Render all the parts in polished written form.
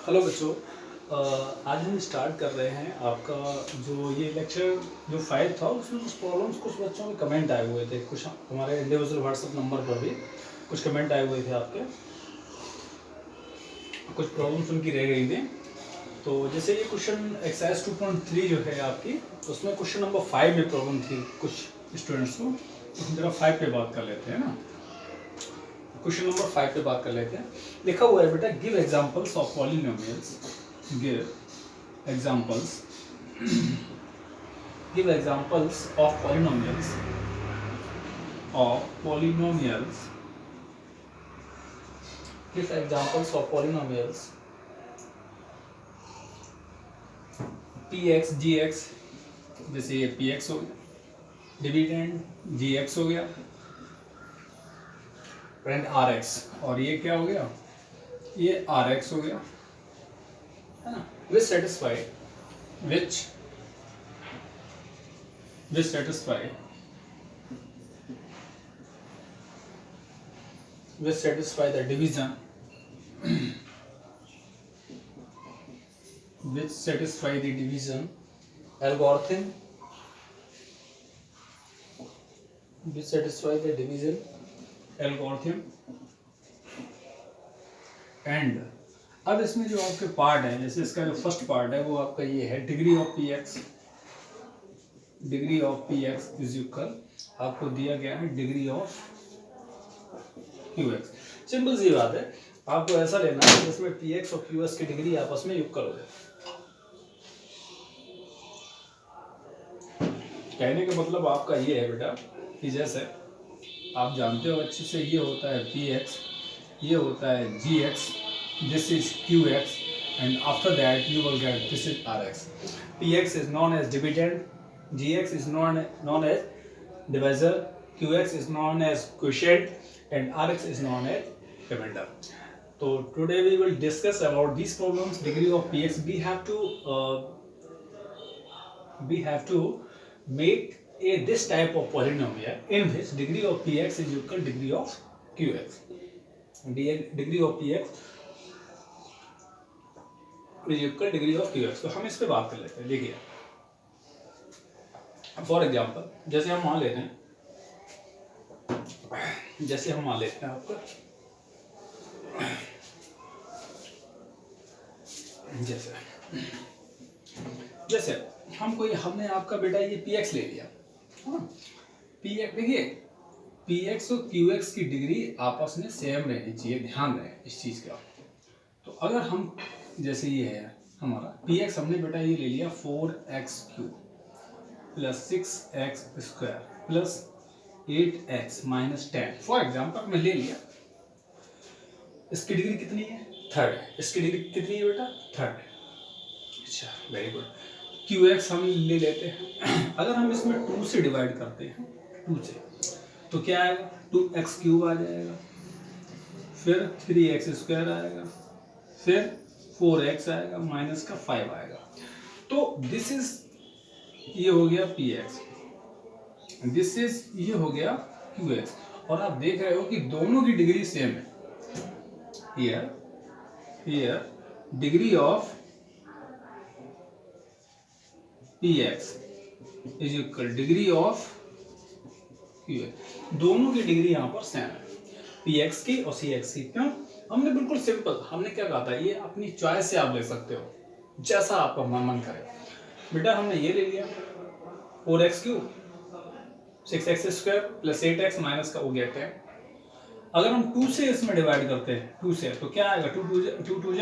Hello बच्चों, आज हम स्टार्ट कर रहे हैं आपका जो ये लेक्चर जो 5 था उसमें कुछ प्रॉब्लम्स, कुछ बच्चों के कमेंट आए हुए थे, कुछ हमारे इंडिविजुअल व्हाट्सएप नंबर पर भी कुछ कमेंट आए हुए थे आपके, कुछ प्रॉब्लम्स उनकी रह गई थी। तो जैसे ये क्वेश्चन एक्सरसाइज 2.3 जो है आपकी, उसमें क्वेश्चन नंबर 5 में प्रॉब्लम थी कुछ स्टूडेंट्स को, तो हम जरा 5 पे बात कर लेते हैं ना। क्वेश्चन नंबर 5 पे बात कर लेते हैं। लिखा हुआ है बेटा, give examples of polynomials, give examples give examples of polynomials give examples of polynomials px gx, जैसे ये px हो गया, डिविडेंड gx हो गया, फ्रेंड rx, और ये क्या हो गया, ये rx हो गया, है ना। which satisfy the division algorithm, and अब इसमें जो आपके पार्ट है, जैसे इसका जो फर्स्ट पार्ट है वो आपका ये है degree of P x is equal, आपको दिया गया है degree of Q x. Simple सी बात है, आपको ऐसा लेना है जिसमें पी एक्स और क्यू एक्स की डिग्री आपस में इक्वल हो जाए। कहने का मतलब आपका ये है बेटा कि जैसे आप जानते हो अच्छे से, ये होता है पी एक्स, ये होता है जी x, this is qx, and after that you will get this is rx. Px is known as dividend, gx is known as divisor, qx is known as quotient, and rx is known as remainder. So today we will discuss about these problems. Degree of px, we have to make this type of polynomial in which degree of px is equal to degree of qx. Degree of px equal degree of Q x. तो हम इस पे बात कर लेते हैं। देखिए for example जैसे हम मान लेते हैं, आपका जैसे हमने आपका बेटा ये पी एक्स ले लिया, पी एक्स, देखिए पी एक्स और क्यू एक्स की डिग्री आपस में सेम रहनी चाहिए, ध्यान रहे इस चीज का। तो अगर हम जैसे ये है हमारा पी एक्स, हमने बेटा ये ले लिया 4x³ plus 6x² plus 8x minus 10, for example मैं ले लिया। इसकी डिग्री कितनी है? थर्ड है। इसकी डिग्री कितनी है बेटा? थर्ड है। अच्छा, वेरी गुड। QX हम ले लेते हैं। अगर हम इसमें 2 से डिवाइड करते हैं, 2 से, तो क्या आएगा? 2x³ आ जाएगा, फिर 3x² आएगा, फिर 4x आएगा, माइनस का 5 आएगा। तो दिस इज, ये हो गया px, दिस इज, ये हो गया qx, और आप देख रहे हो कि दोनों की डिग्री सेम है। Here degree of px is equal degree of qx, दोनों की डिग्री यहां पर सेम है, px की और cx की। क्यों? हमने बिल्कुल सिंपल, हमने क्या कहा था, ये अपनी चॉइस से आप ले सकते हो, जैसा आपका मन करे। बेटा हमने ये ले लिया 4x³ 6x² plus 8x minus का हो गया 10। अगर हम 2 से इसमें डिवाइड करते हैं, 2 से, तो क्या आएगा? 2 2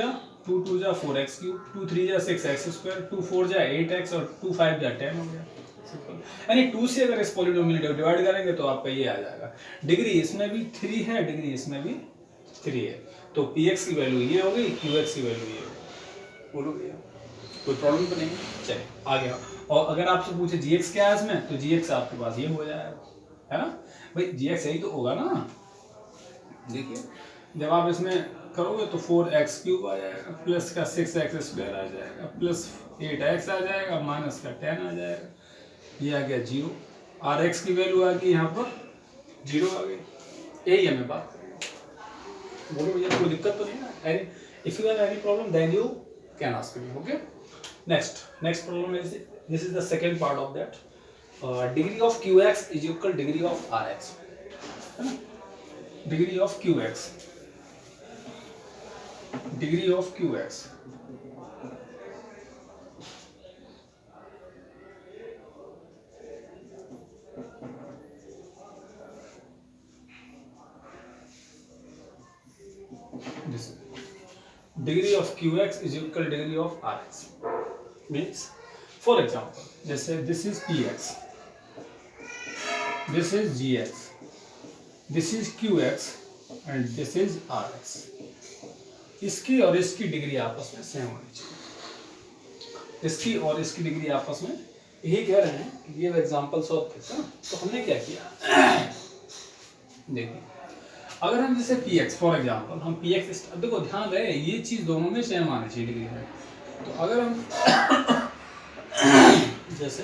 जा 4x³, 2 3 जा 6x², 2 4 जा 8x और 2 5 जा 10 हो गया। यानी 2 से अगर इस पॉलिनोमियल डिवाइड करेंगे तो आपका ये आ जाएगा। डिग्री इसमें भी 3 है, डिग्री इसमें भी 3 है, तो px की वैल्यू ये हो गई, qx की वैल्यू ये हो गई। बोलो भैया, कोई प्रॉब्लम तो नहीं? चलिए आगे आओ। और अगर आपसे पूछे gx क्या है इसमें, तो gx आपके पास ये हो जाएगा, है ना भाई, gx यही तो होगा ना। देखिए जब आप इसमें करोगे तो 4x³ आ जाएगा, प्लस का 6x² आ जाएगा, प्लस 8x आ जाएगा, माइनस का 10 आ जाएगा, ये आ गया 0। rx की वैल्यू आ गई यहाँ पर 0 आ गई। यही हमें बात करेंगे। बोलो भैया, कोई दिक्कत तो नहीं ना? If you have any problem, then you can ask me. Okay. Next problem is, this is the second part of that. Degree of qx is equal degree of rx, है ना? Degree of qx, degree of qx, this degree of qx is equal degree of rx. Means, for example, जैसे this is px, this is gx, this is qx and this is rx. इसकी और इसकी degree आपस में same होनी चाहिए। इसकी और इसकी डिग्री आपस में, यही कह रहे हैं कि ये एग्जांपल सॉल्व करते हैं। तो हमने क्या किया, देखिए अगर हम जैसे px फॉर एग्जांपल, हम px, देखो ध्यान रहे ये चीज दोनों में सेम आनी चाहिए डिग्री में। तो अगर हम जैसे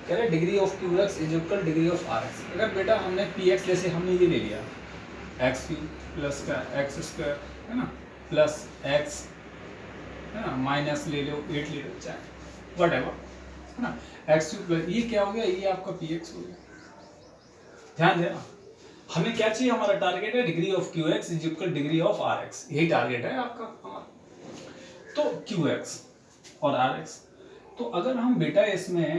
कह रहे degree of qx is equal degree of rx, अगर बेटा हमने px जैसे हमने ये ले लिया x क्यूब प्लस का x स्क्वायर, है ना, प्लस x, है ना, माइनस ले लो 8 ले लो, चाहे वट एवर, है ना, x क्यूब प्लस ये क्या हो गया, ये आपका px हो गया। ध्यान देना, हमें क्या चाहिए, हमारा टारगेट है degree of qx is equal degree of rx, यही टारगेट है आपका हमारा। तो qx और rx, तो अगर हम बेटा इसमें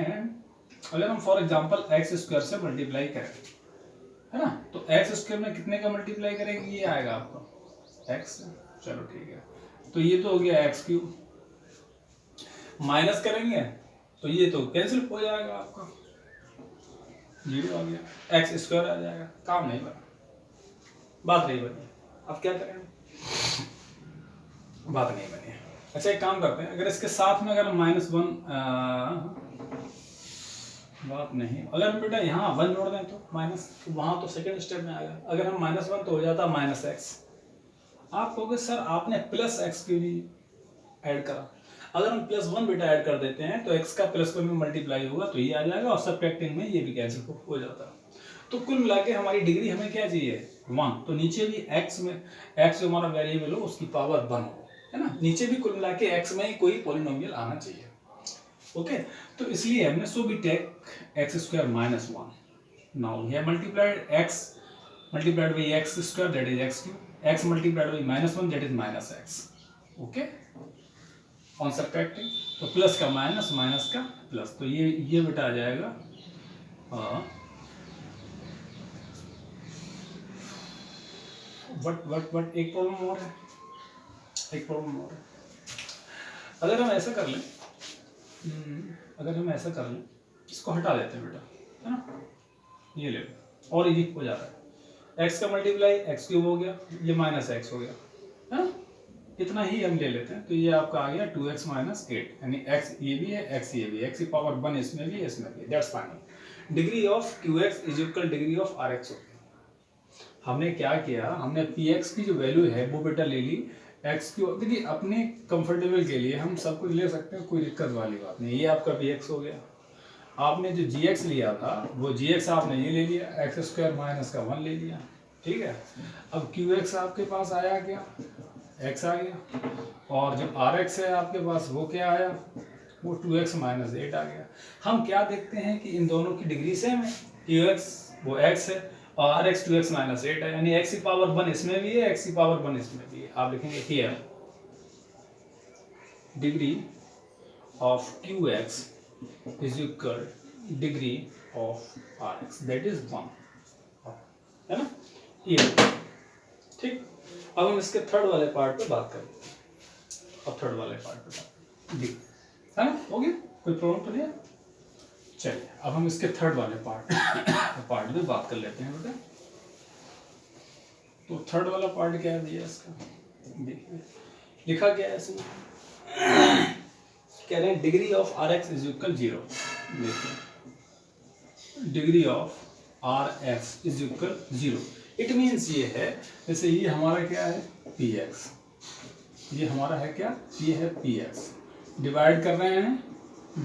अगर हम फॉर एग्जांपल x स्क्वायर से मल्टीप्लाई करें, है ना, तो x स्क्वायर में कितने का मल्टीप्लाई करेंगे, ये आएगा आपका x, चलो ठीक है, तो ये तो हो गया x क्यूब, माइनस करेंगे तो ये तो कैंसिल हो जाएगा आपका, 0 आ गया, x स्क्वायर आ जाएगा, काम नहीं बना, बात नहीं बनी। अब क्या करें, बात नहीं बनी। अच्छा एक काम करते हैं, अगर इसके साथ में अगर हम -1 बात नहीं, अगर हम बेटा यहाँ 1 जोड़ दें तो माइनस, तो वहाँ तो सेकंड स्टेप में आएगा, अगर हम -1 तो हो जाता -x। आप कहोगे सर आपने +x क्यों नहीं ऐड करा, अगर हम +1 बेटा ऐड कर देते हैं तो x का +1 में मल्टीप्लाई होगा तो ये आ जाएगा, और सब्ट्रैक्टिंग में ये भी कैंसिल हो जाता है। तो कुल मिला के हमारी डिग्री हमें क्या चाहिए, 1, तो नीचे भी x में, x जो हमारा वेरिएबल हो उसकी पावर 1 हो, है ना, नीचे भी कुल मिला के x में ही कोई पॉलिनोमियल आना चाहिए। ओके, तो इसलिए हमने so we take x square -1, now we have multiplied x multiplied by x square that is x cube, x multiplied by -1 that is -x। Okay, on subtracting तो प्लस का minus, minus का plus, तो ये बेटा आ जाएगा what एक problem और है, एक प्रॉब्लम और है। अगर हम ऐसा कर लें, अगर हम ऐसा कर लें, इसको हटा देते हैं बेटा, है ना, ये ले लो और इजी हो जाता है, x का मल्टीप्लाई x क्यूब हो गया, ये -x हो गया, है ना, इतना ही हम ले लेते हैं, तो ये आपका आ गया 2x - 8, यानी x ये भी है, x ये भी है, x की पावर 1 इसमें भी, इसमें भी, that's fine. Degree of qx is equal degree of rx हो गया। हमने क्या किया, हमने px की जो वैल्यू है वो बेटा ले ली, x की, देखिए अपने कंफर्टेबल के लिए हम सब कुछ ले सकते हैं, कोई दिक्कत वाली बात नहीं। ये आपका px हो गया, आपने जो gx लिया था वो gx आपने ये ले लिया, x स्क्वायर माइनस का 1 ले लिया, ठीक है। अब qx आपके पास आया क्या, x आ गया, और जब rx है आपके पास वो क्या आया, वो 2x - 8 आ गया। हम क्या देखते हैं कि इन दोनों की डिग्री सेम है, qx वो x है और rx 2x - 8 है, यानी x की पावर 1 इसमें भी है, x की पावर 1 इसमें भी है। आप लिखेंगे here degree of qx is equal degree of rx that is 1, है ना, ये ठीक। अब हम इसके थर्ड वाले पार्ट पे बात करें, अब थर्ड वाले पार्ट पे बात डी, है ना, हो गया, कोई प्रॉब्लम तो नहीं है। चलिए अब हम इसके थर्ड वाले पार्ट में बात कर लेते हैं बेटा। तो थर्ड वाला पार्ट क्या है भैया इसका, देखिए लिखा क्या है इसमें, कह रहे हैं degree of rx is equal 0, देखिए degree of rx is equal 0, it means ये है, जैसे ये हमारा क्या है px, ये हमारा है क्या, ये है px, डिवाइड कर रहे हैं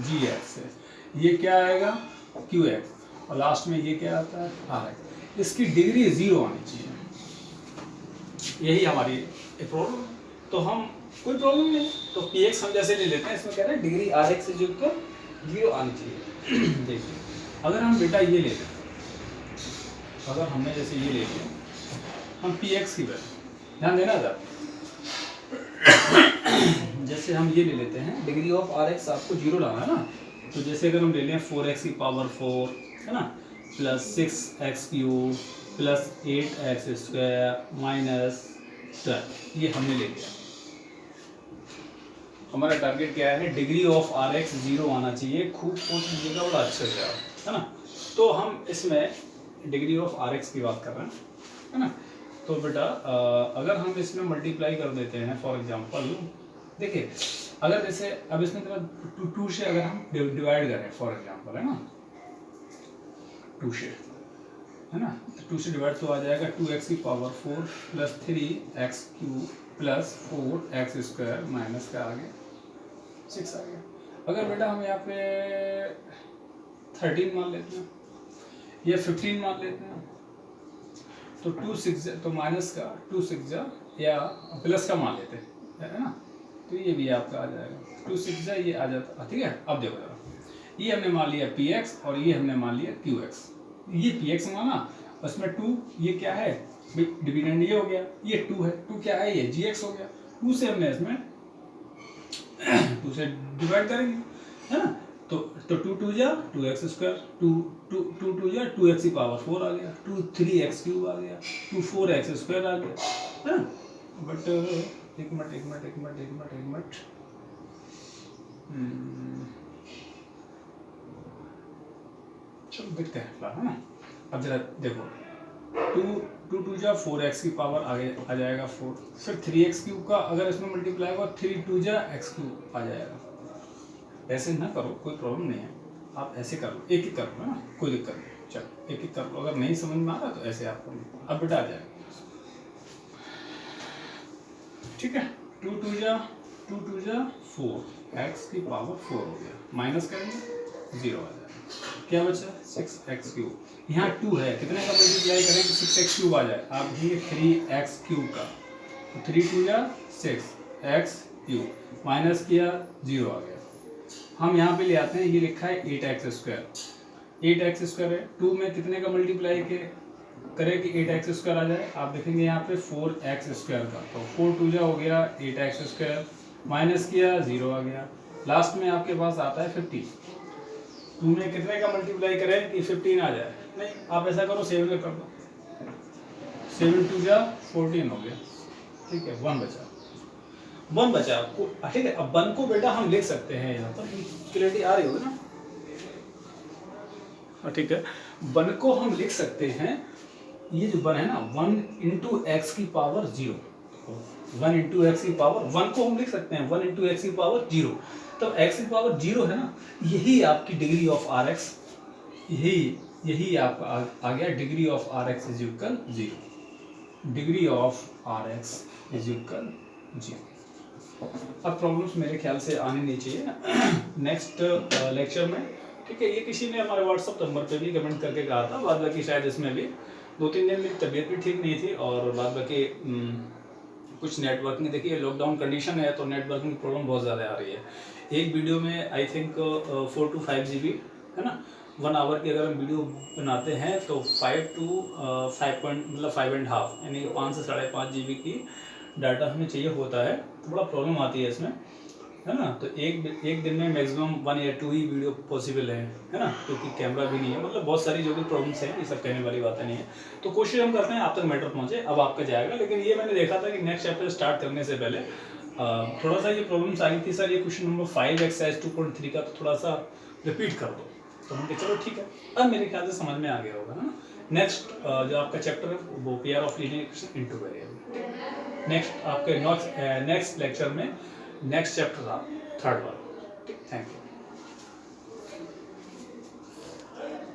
gx से, ये क्या आएगा qx, और लास्ट में ये क्या आता है rx, इसकी डिग्री 0 आनी चाहिए, यही हमारी प्रॉब्लम। तो हम कोई प्रॉब्लम नहीं, तो px हम जैसे ले लेते हैं, इसमें कह रहे हैं डिग्री rx इज इक्वल 0 आनी चाहिए। देखिए अगर हम बेटा ये ले लें, अगर हमने जैसे ये ले लिया, हम px की वैल्यू ध्यान देना था, जैसे हम ये ले लेते हैं डिग्री ऑफ rx आपको 0 लाना है ना, तो जैसे अगर हम ले लें 4x की पावर 4 है ना plus 6x cube plus 8x square minus 12, ये हमने ले लिया। हमारा टारगेट क्या है, डिग्री ऑफ rx 0 आना चाहिए, खूब सोच लीजिएगा, बड़ा अच्छा जाएगा है ना। तो हम इसमें डिग्री ऑफ rx की बात कर रहे हैं है ना। तो बेटा अगर हम इसमें मल्टीप्लाई कर देते हैं फॉर एग्जांपल, देखिए अगर जैसे अब इसमें टू से अगर हम डिवाइड करें फॉर एग्जांपल है ना, 2 से है ना, तो 2 से डिवाइड तो आ जाएगा 2x की power 4 plus 3x cube plus 4x square minus का आ गया 6 आ गया। अगर बेटा हम यहाँ पे 13 मान लेते हैं या 15 मान लेते हैं, तो 2 6 तो माइनस का 2 6 या प्लस का मान लेते हैं है ना, तो ये भी आपका आ जाएगा 2 6 ये आ जाता, ठीक है। अब देखो जरा, ये हमने मान लिया px और ये हमने मान लिया qx, ये px माना, उसमें 2 ये क्या है डिविडेंड ये हो गया, ये 2 है, 2 क्या है ये gx हो गया, 2 से हमने इसमें 2 से डिवाइड करेंगे है ना, तो 2 2 जा 2x स्क्वायर, 2 2 जा 2x की पावर 4 आ गया, 2 3x क्यूब आ गया, 2 4x स्क्वायर आ गया है ना। बट एक मिनट चलो देखते हैं है ना। अब जरा देखो 2 2 जा 4x की पावर आगे आ जाएगा 4, फिर 3x क्यूब का अगर इसमें मल्टीप्लाई होगा 3 2 जा x क्यूब आ जाएगा। ऐसे ना करो, कोई प्रॉब्लम नहीं है, आप ऐसे कर लो, एक एक कर लो है ना, कोई दिक्कत नहीं, चलो एक एक कर लो, अगर नहीं समझ में आ रहा तो ऐसे आप कर लो। अब बेटा आ जाएगा, ठीक है, 2 2 जा 4 x की पावर 4 हो गया, माइनस करेंगे 0 आ जाएगा, क्या बचा 6x क्यूब, यहाँ 2 है, कितने का मल्टीप्लाई करें कि 6x क्यूब आ जाए, आप देखिए 3x क्यूब का, तो 3 2 जा 6x क्यूब माइनस किया 0 आ गया। हम यहाँ पे ले आते हैं, ये लिखा है 8x स्क्वायर, 8x स्क्वायर है, 2 में कितने का मल्टीप्लाई करें कि 8x स्क्वायर आ जाए, आप देखेंगे यहाँ पे 4x स्क्वायर का, तो 4 2 जा हो गया 8x स्क्वायर माइनस किया 0 आ गया, लास्ट में आपके पास आता है 15, 2 में कितने का मल्टीप्लाई करें कि 15 आ जाए, नहीं आप ऐसा करो 7 में कर दो, 7 2 जा 14 हो गया, ठीक है, 1 बचा आपको, ठीक है। अब 1 को बेटा हम लिख सकते हैं, यहाँ पर क्लियरिटी आ रही होगी ना, ठीक है, 1 को हम लिख सकते हैं, ये जो 1 है ना 1 इंटू एक्स की पावर 0, 1 इंटू एक्स की पावर 1 को हम लिख सकते हैं 1 इंटू एक्स की पावर 0, तो एक्स की पावर 0 है ना, यही आपकी डिग्री ऑफ आर एक्स, यही आपका आ गया degree of R X is equal 0, degree of R X is equal 0। अब प्रॉब्लम्स मेरे ख्याल से आने नहीं चाहिए नेक्स्ट लेक्चर में, ठीक है। ये किसी ने हमारे व्हाट्सअप नंबर पे भी कमेंट करके कहा था, बाद बाकी शायद इसमें भी 2-3 दिन मेरी तबीयत भी ठीक नहीं थी, और बाद बाकी कुछ नेटवर्किंग, देखिए लॉकडाउन कंडीशन है तो नेटवर्किंग प्रॉब्लम बहुत ज़्यादा आ रही है। एक वीडियो में आई थिंक 4 to 5 GB है ना, 1 आवर की अगर हम वीडियो बनाते हैं तो 5 to 5.5 यानी कि 5 से 5.5 GB की डाटा हमें चाहिए होता है, तो बड़ा प्रॉब्लम आती है इसमें है ना। तो एक दिन में मैक्सिमम 1 या 2 ही वीडियो पॉसिबल है ना, क्योंकि कैमरा भी नहीं है, मतलब बहुत सारी जो भी प्रॉब्लम्स हैं, ये सब कहने वाली बातें नहीं है। तो कोशिश हम करते हैं आप तक मैटर पहुंचे, अब आपका जाएगा। लेकिन ये मैंने देखा था कि नेक्स्ट चैप्टर स्टार्ट करने से पहले थोड़ा सा ये प्रॉब्लम्स आई थी, सर ये क्वेश्चन नंबर 5 एक्सरसाइज 2.3 का तो थोड़ा सा रिपीट कर दो, तो हमने चलो ठीक है, अब मेरे ख्याल से समझ में आ गया होगा ना। नेक्स्ट जो आपका चैप्टर है वो pair of linear equation into variable, next आपके नेक्स्ट लेक्चर में नेक्स्ट चैप्टर था 3rd वाला, ठीक, थैंक यू।